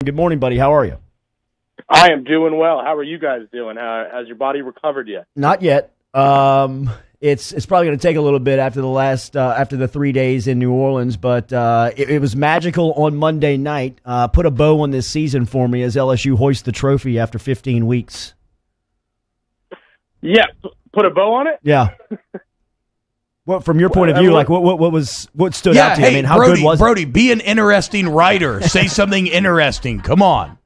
Good morning, buddy. How are you? I am doing well. How are you guys doing? Has your body recovered yet? Not yet. It's probably going to take a little bit after the 3 days in New Orleans, but it was magical on Monday night. Put a bow on this season for me as LSU hoists the trophy after 15 weeks. Yeah, put a bow on it. Yeah. Well, from your point of view, like what stood out to you? Hey, I mean, how Brody, good was Brody, be an interesting writer. Say something interesting. Come on.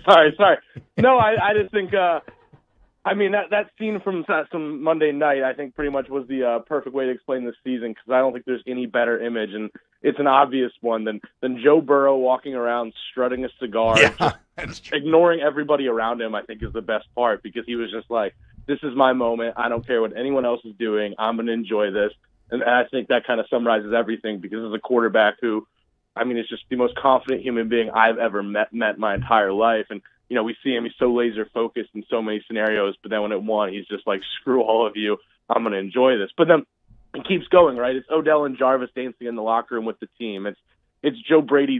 Sorry. No, I just think. That scene from Monday night, I think, pretty much was the perfect way to explain this season, because I don't think there's any better image, and it's an obvious one than Joe Burrow walking around strutting a cigar, just ignoring everybody around him. I think is the best part, because he was just like, "This is my moment. I don't care what anyone else is doing. I'm going to enjoy this." And I think that kind of summarizes everything, because as a quarterback who, is just the most confident human being I've ever met my entire life. And, we see him, he's so laser focused in so many scenarios, but then when it won, he's just like, screw all of you. I'm going to enjoy this. But then it keeps going, right? It's Odell and Jarvis dancing in the locker room with the team. It's Joe Brady,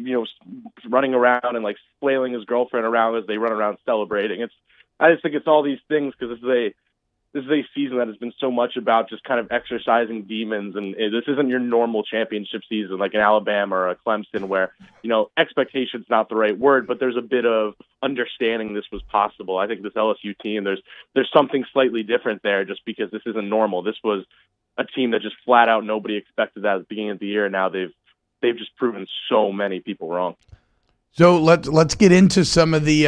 running around and like flailing his girlfriend around as they run around celebrating. I just think it's all these things, because this is a season that has been so much about just kind of exercising demons, and this isn't your normal championship season like in Alabama or a Clemson where, expectation's not the right word, but there's a bit of understanding this was possible. I think this LSU team, there's something slightly different there, just because this isn't normal. This was a team that just flat out nobody expected that at the beginning of the year, and now they've just proven so many people wrong. So let's get into some of the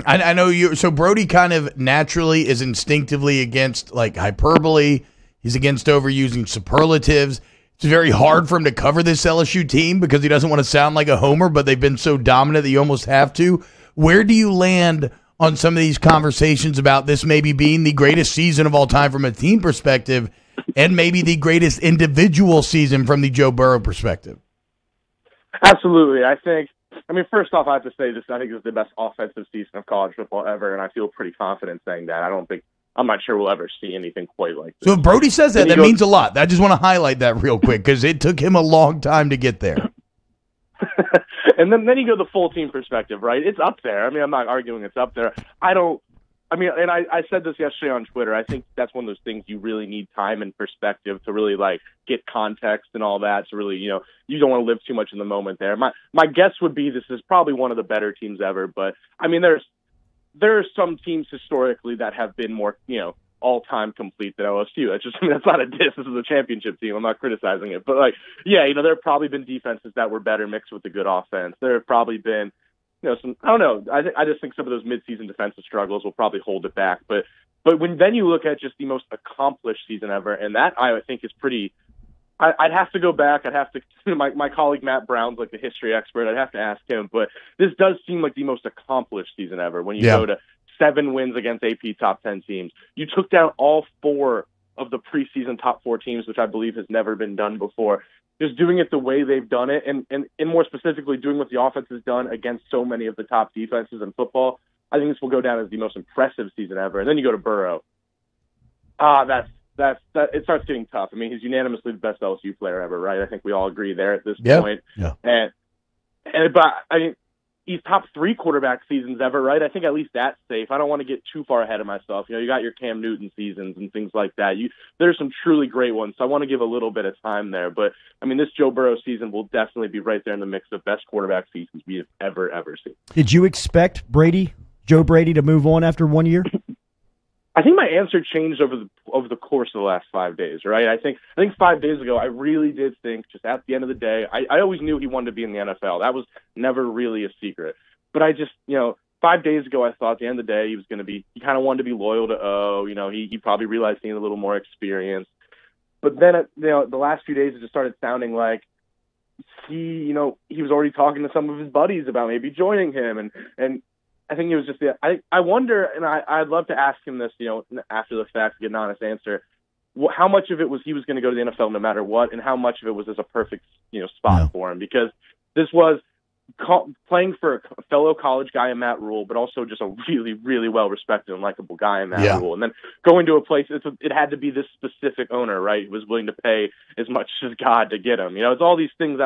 I know you. So Brody kind of naturally is instinctively against like hyperbole. He's against overusing superlatives. It's very hard for him to cover this LSU team because he doesn't want to sound like a homer, but they've been so dominant that you almost have to. Where do you land on some of these conversations about this maybe being the greatest season of all time from a team perspective, and maybe the greatest individual season from the Joe Burrow perspective? Absolutely. First off, I have to say this. I think this is the best offensive season of college football ever, and I feel pretty confident saying that. I'm not sure we'll ever see anything quite like this. So if Brody says that, that means a lot. I just want to highlight that real quick, because it took him a long time to get there. And then you go to the full team perspective, right? It's up there. I'm not arguing it's up there. I said this yesterday on Twitter. I think that's one of those things you really need time and perspective to really like get context and all that. So really, you don't want to live too much in the moment there. My guess would be this is probably one of the better teams ever. But there are some teams historically that have been more, all-time complete than LSU. That's not a diss. This is a championship team. I'm not criticizing it. But there have probably been defenses that were better mixed with the good offense. There have probably been some, I don't know. I just think some of those midseason defensive struggles will probably hold it back. But when then you look at just the most accomplished season ever, and that I think is pretty. I'd have to go back. I'd have to. My colleague Matt Brown's like the history expert. I'd have to ask him. But this does seem like the most accomplished season ever. When you go to 7 wins against AP top 10 teams, you took down all 4 of the preseason top 4 teams, which I believe has never been done before. Just doing it the way they've done it, and more specifically doing what the offense has done against so many of the top defenses in football, I think this will go down as the most impressive season ever. And then you go to Burrow. It starts getting tough. He's unanimously the best LSU player ever, right? I think we all agree there at this point. Yeah. But he's top 3 quarterback seasons ever, right? I think at least that's safe. I don't want to get too far ahead of myself. You got your Cam Newton seasons and things like that. There's some truly great ones, so I want to give a little bit of time there. But, this Joe Burrow season will definitely be right there in the mix of best quarterback seasons we have ever seen. Did you expect Joe Brady, to move on after 1 year? I think my answer changed over the course of the last 5 days, right? I think 5 days ago, I really did think, just at the end of the day, I always knew he wanted to be in the NFL. That was never really a secret. But I just, 5 days ago, I thought at the end of the day, he kind of wanted to be loyal to O. He probably realized he needed a little more experience. But then, the last few days, it just started sounding like he was already talking to some of his buddies about maybe joining him. And I think it was just I wonder, and I'd love to ask him this, after the fact, to get an honest answer. How much of it was he was going to go to the NFL no matter what, and how much of it was as a perfect, spot for him? Because this was playing for a fellow college guy in Matt Rule, but also just a really, really well-respected and likable guy in Matt Rule. And then going to a place, it had to be this specific owner, right, who was willing to pay as much as God to get him. It's all these things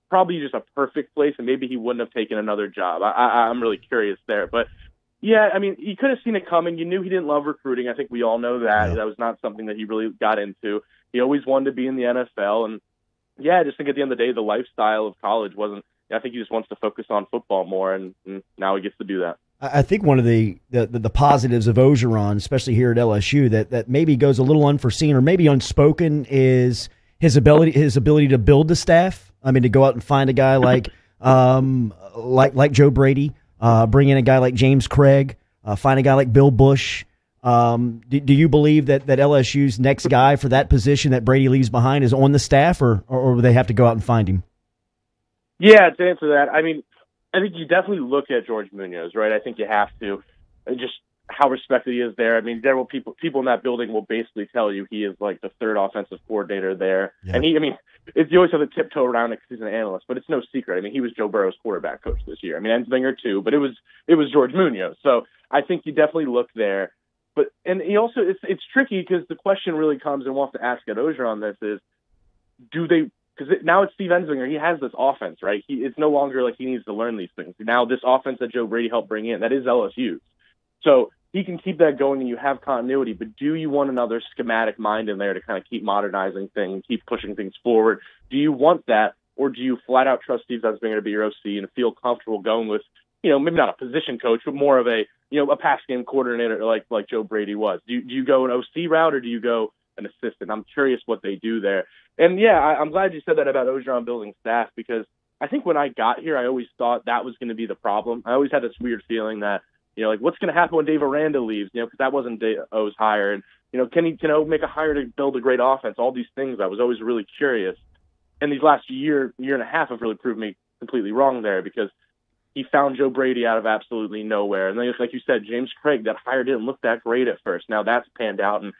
probably just a perfect place, and maybe he wouldn't have taken another job. I'm really curious there. But, yeah, I mean, you could have seen it coming. You knew he didn't love recruiting. I think we all know that. Yeah. That was not something that he really got into. He always wanted to be in the NFL. And, yeah, I just think at the end of the day, the lifestyle of college wasn't – I think he just wants to focus on football more, and now he gets to do that. I think one of the positives of Orgeron, especially here at LSU, that maybe goes a little unforeseen or maybe unspoken, is his ability to build the staff. I mean, to go out and find a guy like Joe Brady, bring in a guy like James Craig, find a guy like Bill Bush. Do you believe that LSU's next guy for that position that Brady leaves behind is on the staff, or will they have to go out and find him? Yeah, to answer that, I mean, I think you definitely look at George Munoz, right? I think you have to. Just how respected he is there. I mean, there will people in that building will basically tell you he is like the third offensive coordinator there. Yeah. And you always have to tiptoe around it because he's an analyst, but it's no secret. I mean, he was Joe Burrow's quarterback coach this year. I mean, Ensminger too, but it was George Munoz. So I think you definitely look there. And he also, it's tricky because the question really comes, and we'll have to ask at Orgeron on this, is because now it's Steve Ensminger. He has this offense, right? It's no longer like he needs to learn these things. Now this offense that Joe Brady helped bring in, that is LSU's. So he can keep that going and you have continuity, but do you want another schematic mind in there to kind of keep modernizing things, keep pushing things forward? Do you want that, or do you flat out trust Steve Ensminger to be your OC and feel comfortable going with, maybe not a position coach, but more of a pass game coordinator like Joe Brady was? Do you go an OC route, or do you go an assistant? I'm curious what they do there. And yeah, I'm glad you said that about Orgeron building staff, because I think when I got here, I always thought that was going to be the problem. I always had this weird feeling that, what's going to happen when Dave Aranda leaves, because that wasn't O's hire. And, can he make a hire to build a great offense? All these things. I was always really curious. And these last year and a half have really proved me completely wrong there, because he found Joe Brady out of absolutely nowhere. And then, like you said, James Craig, that hire didn't look that great at first. Now that's panned out, and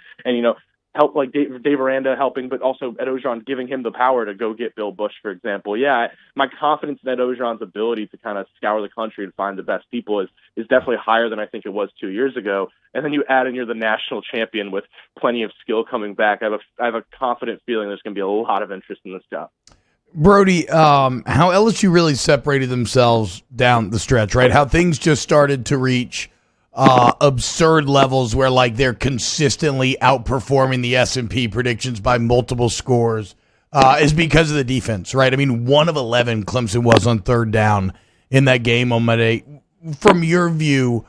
help like Dave Aranda helping, but also Ed Orgeron giving him the power to go get Bill Bush, for example. Yeah, my confidence in Ed Orgeron's ability to kind of scour the country and find the best people is definitely higher than I think it was 2 years ago. And then you add in you're the national champion with plenty of skill coming back. I have a confident feeling there's going to be a lot of interest in this job. Brody, how LSU really separated themselves down the stretch, right? How things just started to reach absurd levels where they're consistently outperforming the S&P predictions by multiple scores is because of the defense, right? I mean, 1 of 11 Clemson was on third down in that game on Monday. From your view,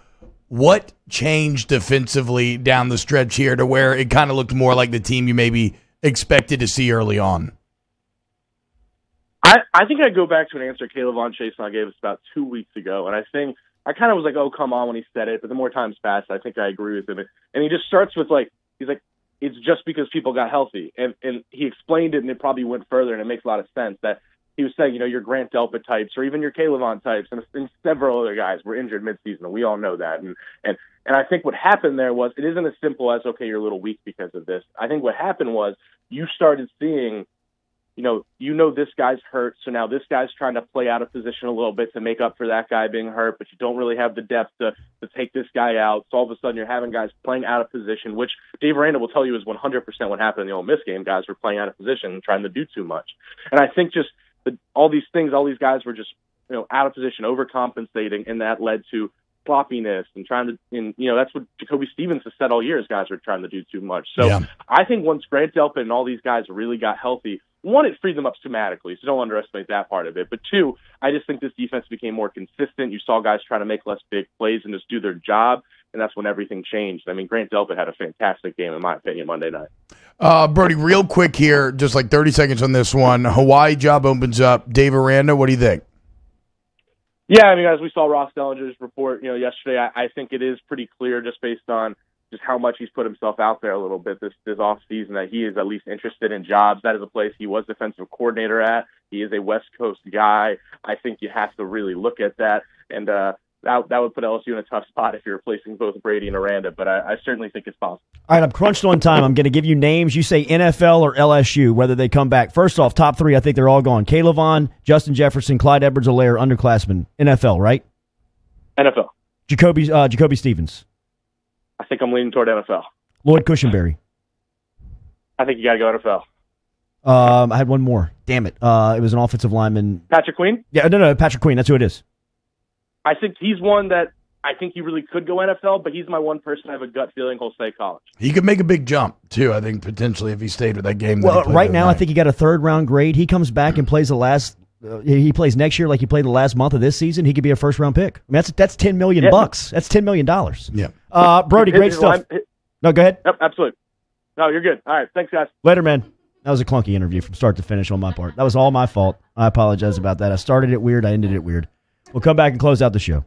what changed defensively down the stretch here to where it kind of looked more like the team you maybe expected to see early on? I think I go back to an answer Caleb Von Chason gave us about 2 weeks ago, and I think I kind of was like, oh, come on, when he said it, but the more times passed, I think I agree with him. And he just starts with he's like, it's just because people got healthy. And he explained it, and it probably went further, and it makes a lot of sense that he was saying, your Grant Delpit types or even your Caleb Von types and several other guys were injured midseason, and we all know that. And I think what happened there was it isn't as simple as, okay, you're a little weak because of this. I think what happened was you started seeing this guy's hurt, so now this guy's trying to play out of position a little bit to make up for that guy being hurt, but you don't really have the depth to take this guy out. So all of a sudden you're having guys playing out of position, which Dave Aranda will tell you is 100% what happened in the Ole Miss game. Guys were playing out of position and trying to do too much. And I think just all these guys were just out of position, overcompensating, and that led to sloppiness and that's what Jacoby Stevens has said all year is guys were trying to do too much. So yeah. I think once Grant Delpit and all these guys really got healthy, 1, it freed them up schematically, so don't underestimate that part of it. But 2, I just think this defense became more consistent. You saw guys trying to make less big plays and just do their job, and that's when everything changed. I mean, Grant Delpit had a fantastic game, in my opinion, Monday night. Brody, real quick here, just 30 seconds on this one. Hawaii job opens up. Dave Aranda, what do you think? Yeah, I mean, as we saw Ross Dellinger's report, yesterday, I think it is pretty clear just based on just how much he's put himself out there a little bit this off season that he is at least interested in jobs. That is a place he was defensive coordinator at. He is a West Coast guy. I think you have to really look at that, and that would put LSU in a tough spot if you're replacing both Brady and Aranda. But I certainly think it's possible. All right, I'm crunched on time. I'm going to give you names. You say NFL or LSU, whether they come back. First off, top 3, I think they're all gone. Caleb Vaughn, Justin Jefferson, Clyde Edwards-Helaire, underclassmen. NFL, right? NFL. Jacoby Stevens. I think I'm leaning toward NFL. Lloyd Cushenberry. I think you got to go NFL. I had one more. Damn it. It was an offensive lineman. Patrick Queen? Yeah, no, Patrick Queen. That's who it is. I think he's one that I think he really could go NFL, but he's my one person I have a gut feeling he'll stay college. He could make a big jump, too, I think, potentially, if he stayed with that game. Well, right now, I think he got a third-round grade. He comes back and plays he plays next year like he played the last month of this season. He could be a first-round pick. I mean, that's $10 million. Yeah. Bucks. That's $10 million. Yeah. Brody, great stuff. No, go ahead. Yep, absolutely. No, you're good. All right, thanks, guys. Later, man. That was a clunky interview from start to finish on my part. That was all my fault. I apologize about that. I started it weird. I ended it weird. We'll come back and close out the show.